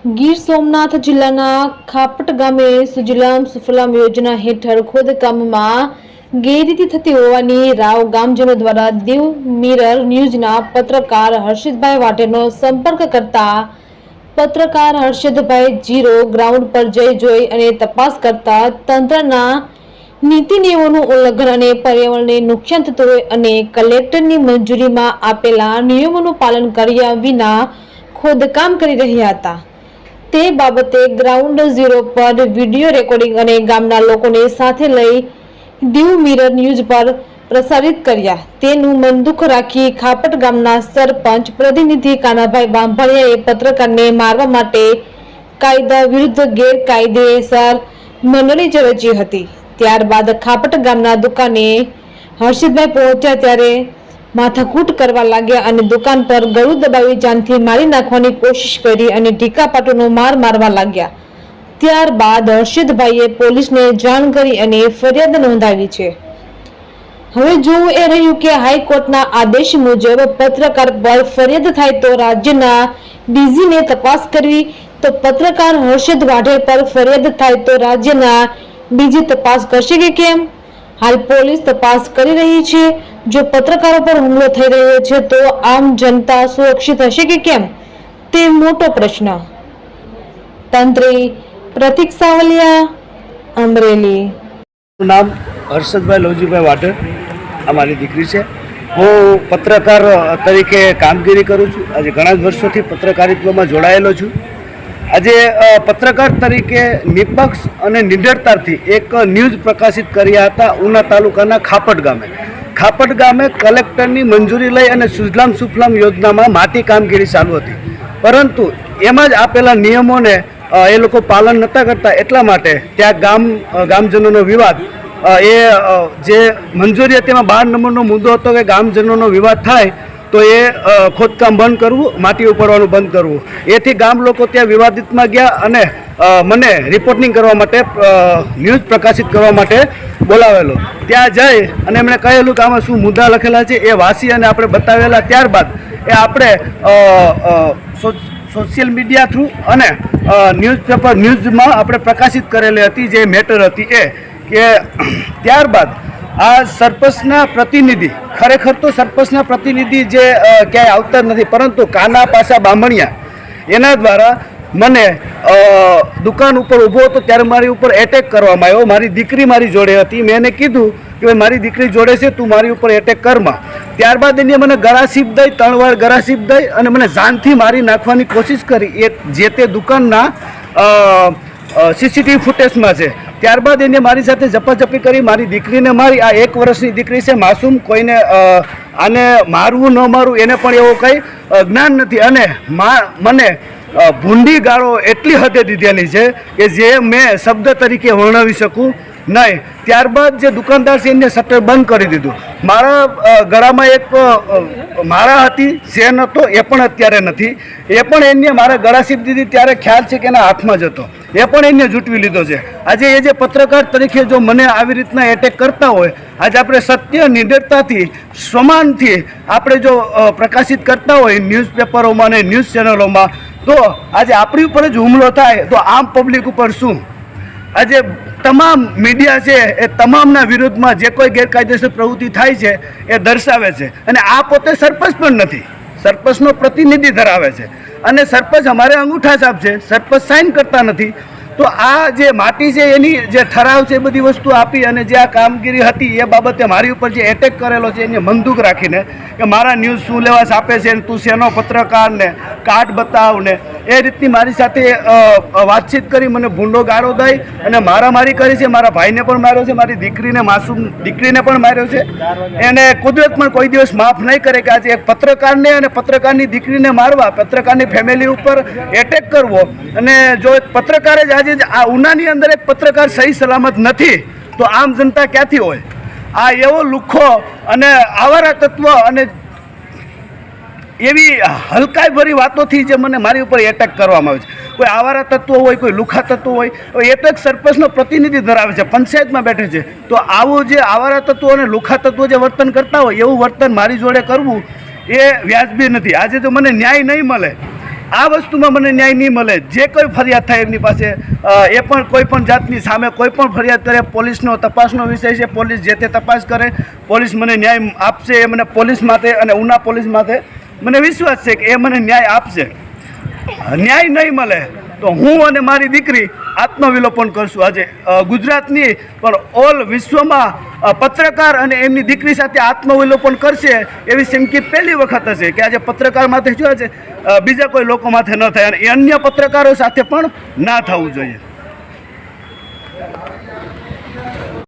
ગીર સોમનાથ જિલ્લાના ખાપટ ગામે સુજલામ સુફલામ યોજના હેઠળ ખોદકામમાં ગેરરીતિ થતી હોવાની રાવ ગામજનો દ્વારા દીવ મિરર ન્યૂઝના પત્રકાર હર્ષિતભાઈ વાટેનો સંપર્ક કરતા પત્રકાર હર્ષિતભાઈ જીરો ગ્રાઉન્ડ પર જોઈ અને તપાસ કરતા તંત્રના નીતિ નિયમોનું ઉલ્લંઘન અને પર્યાવરણને નુકસાન થતું હોય અને કલેક્ટરની મંજૂરીમાં આપેલા નિયમોનું પાલન કર્યા વિના ખોદકામ કરી રહ્યા હતા। તે બાબતે ગ્રાઉન્ડ ઝીરો પર વિડીયો રેકોર્ડિંગ અને ગામના લોકોને સાથે લઈ દીવ મિરર ન્યૂઝ પર પ્રસારિત કર્યા। તેનું મનદુખ રાખી ખાપટ ગામના સરપંચ પ્રતિનિધિ કાનાભાઈ બાંભણિયાએ પત્રકારને મારવા માટે કાયદા વિરુદ્ધ ગેરકાયદેસર મંડળી રચી હતી। ત્યારબાદ ખાપટ ગામના દુકાને હર્ષિતભાઈ પહોંચ્યા ત્યારે માથાકૂટ કરવા લાગ્યા અને દુકાન પર ગળું દબાવી જાનથી મારી નાખવાની કોશિશ કરી અને ઢીકાપાટોનો માર મારવા લાગ્યા। ત્યારબાદ હર્ષિતભાઈએ પોલીસને જાણ કરી અને ફરિયાદ નોંધાવી છે। હવે જોવું એ રહ્યું કે હાઈકોર્ટના આદેશ મુજબ પત્રકાર પર ફરિયાદ થાય તો રાજ્યના ડીજીને તપાસ કરવી, તો પત્રકાર હર્ષિત વાઢેર પર ફરિયાદ થાય તો રાજ્યના ડીજી તપાસ કરશે કે કેમ? હાલ પોલીસ તપાસ કરી રહી છે। જો પત્રકારો પર હુમલો થઈ રહ્યો છે તો આમ જનતા સુરક્ષિત હશે કે કેમ તે મોટો પ્રશ્ન। તંત્રી પ્રતિક સાવલિયા, અમરેલી। નામ હર્ષદભાઈ લોજીભાઈ વાઢેર, અમારી દીકરી છે। હું પત્રકાર તરીકે કામગીરી કરું છું। આજે ઘણા વર્ષોથી પત્રકારિત્વમાં જોડાયેલો છું। આજે પત્રકાર તરીકે નિષ્પક્ષ અને નિડરતાથી એક ન્યૂઝ પ્રકાશિત કર્યા હતા ઉના તાલુકાના ખાપટ ગામે કલેક્ટરની મંજૂરી લઈ અને સુજલામ સુફલામ યોજનામાં માટી કામગીરી ચાલુ હતી, પરંતુ એમાં જ આપેલા નિયમોને એ લોકો પાલન નહોતા કરતા। એટલા માટે ત્યાં ગામજનોનો વિવાદ એ જે મંજૂરી હતી એમાં 12 નંબરનો મુદ્દો હતો કે ગામજનોનો વિવાદ થાય તો એ ખોદકામ બંધ કરવું, માટી ઉપાડવાનું બંધ કરવું। એથી ગામ લોકો ત્યાં વિવાદિતમાં ગયા અને મને રિપોર્ટિંગ કરવા માટે ન્યૂઝ પ્રકાશિત કરવા માટે બોલાવેલો। ત્યાં જઈ અને એમણે કહેલું કે આમાં શું મુદ્દા લખેલા છે એ વાંચી અને આપણે બતાવેલા। ત્યારબાદ એ આપણે સોશિયલ મીડિયા થ્રુ અને ન્યૂઝમાં આપણે પ્રકાશિત કરેલી હતી જે મેટર હતી એ કે ત્યારબાદ આ સરપંચના પ્રતિનિધિ, ખરેખર તો સરપંચના પ્રતિનિધિ જે ક્યાંય આવતા નથી, પરંતુ કાના પાસા બામણિયા એના દ્વારા મને દુકાન ઉપર ઊભો હતો ત્યારે મારી ઉપર એટેક કરવામાં આવ્યો। મારી દીકરી મારી જોડે હતી, મેં એને કીધું કે ભાઈ મારી દીકરી જોડે છે, તું મારી ઉપર એટેક કરમાં। ત્યારબાદ એને મને ગળાસીપ દઈ, 3 વાર ગળાસીપ દઈ અને મને જાનથી મારી નાખવાની કોશિશ કરી। એ જે તે દુકાનના સીસીટીવી ફૂટેજમાં છે। ત્યારબાદ એને મારી સાથે ઝપાઝપી કરી, મારી દીકરીને મારી। આ 1 વર્ષની દીકરી છે, માસૂમ, કોઈને આને મારવું ન મારવું એને પણ એવું કંઈ જ્ઞાન નથી અને મને ભૂંડી ગાળો એટલી હદે દીધેલી છે કે જે મેં શબ્દ તરીકે વર્ણવી શકું નહીં। ત્યારબાદ જે દુકાનદાર છે એને શટર બંધ કરી દીધું। મારા ગળામાં એક મારા હતી, ચેન હતો, એ પણ અત્યારે નથી। એ પણ એને મારા ગળાસીપ દીધી ત્યારે ખ્યાલ છે કે એના હાથમાં જ હતો, એ પણ એને જૂટવી લીધો છે। આજે એ જે પત્રકાર તરીકે જો મને આવી રીતના એટેક કરતા હોય, આજે આપણે સત્ય, નિડરતાથી, સમાનથી આપણે જો પ્રકાશિત કરતા હોય ન્યૂઝપેપરોમાં અને ન્યૂઝ ચેનલોમાં, તો આજે આપણી ઉપર જ હુમલો થાય તો આમ પબ્લિક ઉપર શું? આજે તમામ મીડિયા છે એ તમામના વિરુદ્ધમાં જે કોઈ ગેરકાયદેસર પ્રવૃત્તિ થાય છે એ દર્શાવે છે અને આ પોતે સરપંચ પણ નથી, સરપંચનો પ્રતિનિધિ ધરાવે છે અને સરપંચ અમારે અંગૂઠા છાપ છે, સરપંચ સાઇન કરતા નથી। તો આ જે માટી છે એની જે ઠરાવ છે એ બધી વસ્તુ આપી અને જે આ કામગીરી હતી એ બાબતે મારી ઉપર જે એટેક કરેલો છે એને બંદૂક રાખીને કે મારા ન્યૂઝ શું લેવા આપે છે, તું શેનો પત્રકાર ને કાર્ડ બતાવ ને એ રીતની મારી સાથે વાતચીત કરી, મને ભૂંડો ગાળો દઈ અને મારામારી કરી છે। મારા ભાઈને પણ માર્યો છે, મારી દીકરીને, માસૂમ દીકરીને પણ માર્યો છે। એને કુદરત પણ કોઈ દિવસ માફ નહીં કરે કે આજે એક પત્રકારને અને પત્રકારની દીકરીને મારવા, પત્રકારની ફેમિલી ઉપર એટેક કરવો અને જો એક પત્રકાર જ આજે આ ઉનાની અંદર એક પત્રકાર સહી સલામત નથી તો આમ જનતા ક્યાંથી હોય? આ એવો લુખ્ખો અને આવારા તત્વ અને એવી હલકાઈભરી વાતોથી જે મને મારી ઉપર એટેક કરવામાં આવે છે, કોઈ આવારા તત્વો હોય, કોઈ લુખા તત્વો હોય, એ તો એક સરપંચનો પ્રતિનિધિ ધરાવે છે, પંચાયતમાં બેઠે છે, તો આવું જે આવારા તત્વો અને લુખા તત્વો જે વર્તન કરતા હોય એવું વર્તન મારી જોડે કરવું એ વ્યાજબી નથી। આજે જો મને ન્યાય નહીં મળે, આ વસ્તુમાં મને ન્યાય નહીં મળે. જે કોઈ ફરિયાદ થાય એમની પાસે એ પણ કોઈ પણ જાતની સામે કોઈ પણ ફરિયાદ કરે, પોલીસનો તપાસનો વિષય છે, પોલીસ જે તે તપાસ કરે, પોલીસ મને ન્યાય આપશે. એ મને પોલીસ માટે અને ઉના પોલીસ માટે મને વિશ્વાસ છે કે એ મને ન્યાય આપશે. ન્યાય નહીં મળે તો હું અને મારી દીકરી આત્મવિલોપન કરશું. આજે ગુજરાતની પણ ઓલ વિશ્વમાં પત્રકાર અને એમની દીકરી સાથે આત્મવિલોપન કરશે એવી ચીમકી પહેલી વખત હશે કે આજે પત્રકાર માથે શું છે, બીજા કોઈ લોકો માથે ન થાય અને એ અન્ય પત્રકારો સાથે પણ ના થવું જોઈએ.